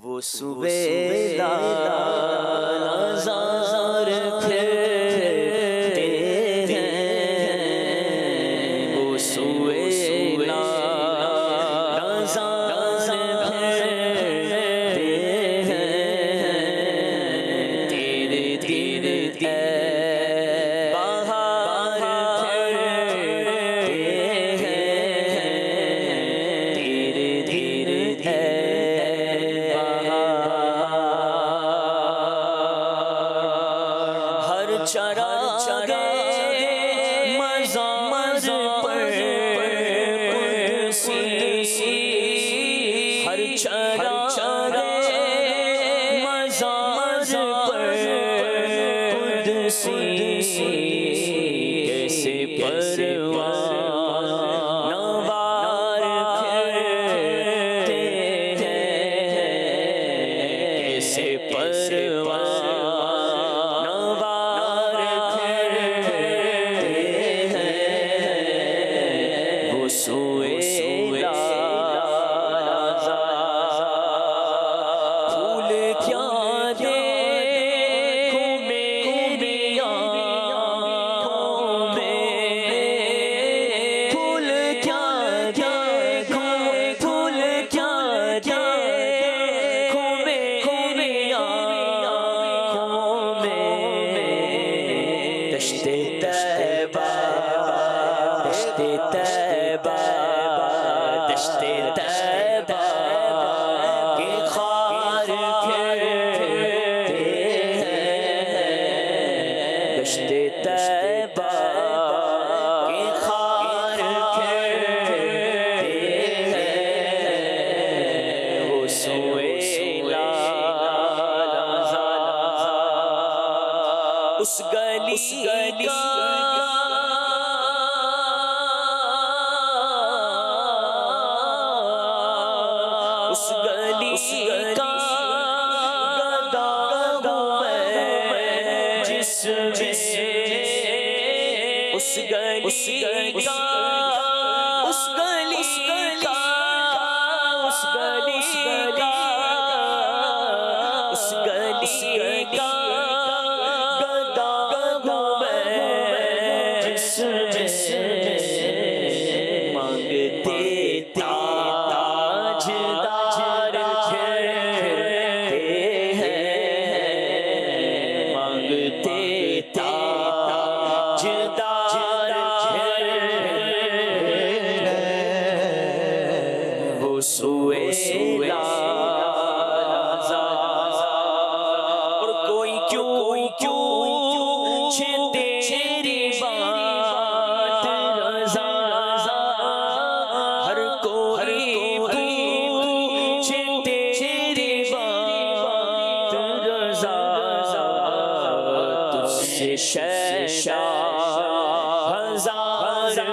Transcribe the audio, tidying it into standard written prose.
وہ سویلا نظر پھرتے ہیں، وہ سویلا نظر پھرتے ہیں، تیرے دل اے بہار پھرتے ہیں، تیرے دل اے چرا مزار پر قدسی، ہر چرا مزار پر قدسی، کیسے پروان نوار پھرتے ہیں، کیسے پروان اس گلی کا اس گلی کا گدا میں جس اس گلی کا اس گلی کا اس گلی کا اس گلی کا اور کوئی کیوں تیری بات رضا، ہر کوئی پوچھے تیری بات رضا، تجھ سے شہنشاہ ہزار